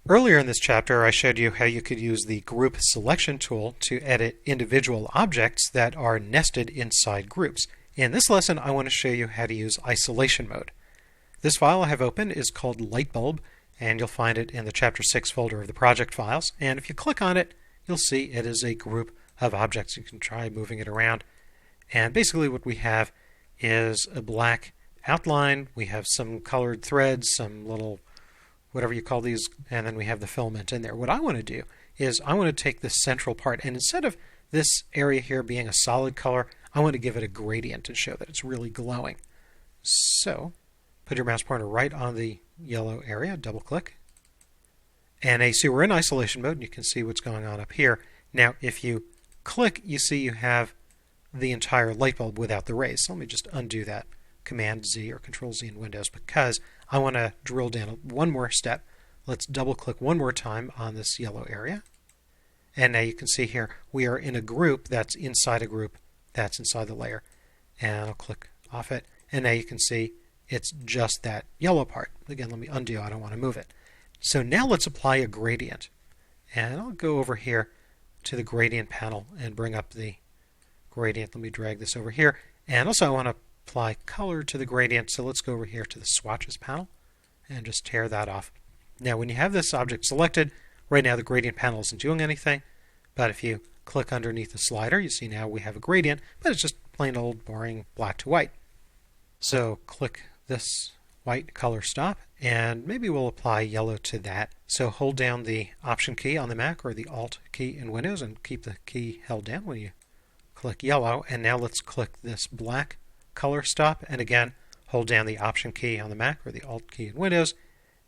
Earlier in this chapter, I showed you how you could use the Group Selection tool to edit individual objects that are nested inside groups. In this lesson, I want to show you how to use isolation mode. This file I have open is called Lightbulb, and you'll find it in the Chapter 6 folder of the project files. And if you click on it, you'll see it is a group of objects. You can try moving it around. And basically what we have is a black outline. We have some colored threads, some little whatever you call these, and then we have the filament in there. What I want to do is I want to take this central part, and instead of this area here being a solid color, I want to give it a gradient to show that it's really glowing. So put your mouse pointer right on the yellow area, double click, and you see we're in isolation mode, and you can see what's going on up here. Now if you click, you see you have the entire light bulb without the rays. So let me just undo that. Command Z or Control Z in Windows, because I want to drill down one more step. Let's double click one more time on this yellow area. And now you can see here we are in a group that's inside a group that's inside the layer. And I'll click off it. And now you can see it's just that yellow part. Again, let me undo. I don't want to move it. So now let's apply a gradient. And I'll go over here to the gradient panel and bring up the gradient. Let me drag this over here. And also I want to apply color to the gradient, so let's go over here to the swatches panel and just tear that off. Now when you have this object selected, right now the gradient panel isn't doing anything, but if you click underneath the slider, you see now we have a gradient, but it's just plain old boring black to white. So click this white color stop, and maybe we'll apply yellow to that. So hold down the Option key on the Mac or the Alt key in Windows and keep the key held down when you click yellow. And now let's click this black color stop, and again hold down the Option key on the Mac or the Alt key in Windows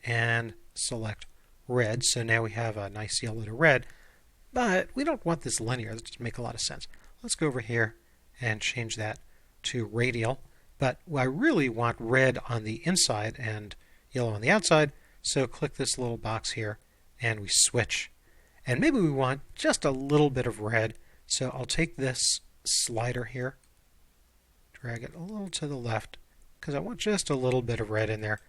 and select red. So now we have a nice yellow to red, but we don't want this linear. That doesn't make a lot of sense. Let's go over here and change that to radial, but I really want red on the inside and yellow on the outside, so click this little box here and we switch. And maybe we want just a little bit of red, so I'll take this slider here, drag it a little to the left, because I want just a little bit of red in there.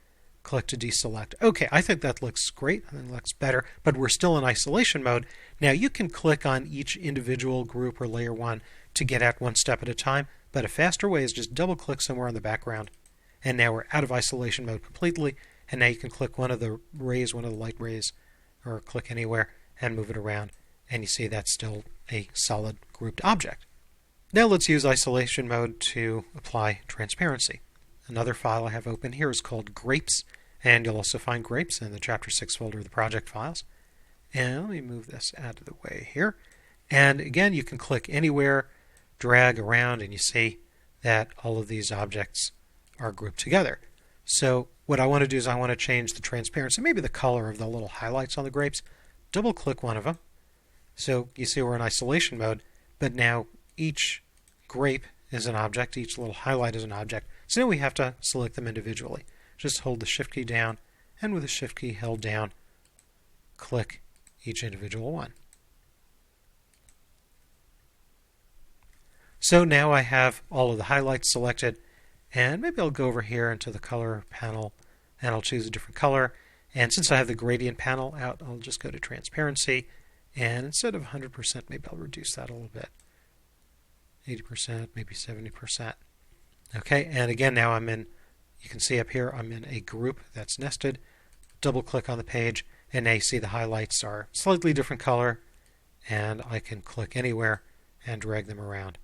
Click to deselect. Okay, I think that looks great, and it looks better, but we're still in isolation mode. Now you can click on each individual group or layer one to get out one step at a time, but a faster way is just double click somewhere in the background, and now we're out of isolation mode completely, and now you can click one of the rays, one of the light rays, or click anywhere and move it around, and you see that's still a solid grouped object. Now let's use isolation mode to apply transparency. Another file I have open here is called Grapes, and you'll also find Grapes in the Chapter 6 folder of the project files. And let me move this out of the way here. And again, you can click anywhere, drag around, and you see that all of these objects are grouped together. So what I want to do is I want to change the transparency, maybe the color of the little highlights on the grapes. Double click one of them. So you see we're in isolation mode, but now each grape is an object, each little highlight is an object. So now we have to select them individually. Just hold the Shift key down, and with the Shift key held down, click each individual one. So now I have all of the highlights selected, and maybe I'll go over here into the color panel, and I'll choose a different color. And since I have the gradient panel out, I'll just go to transparency, and instead of 100%, maybe I'll reduce that a little bit. 80%, maybe 70%. Okay, and again now I'm in, you can see up here I'm in a group that's nested. Double click on the page, and now you see the highlights are slightly different color, and I can click anywhere and drag them around.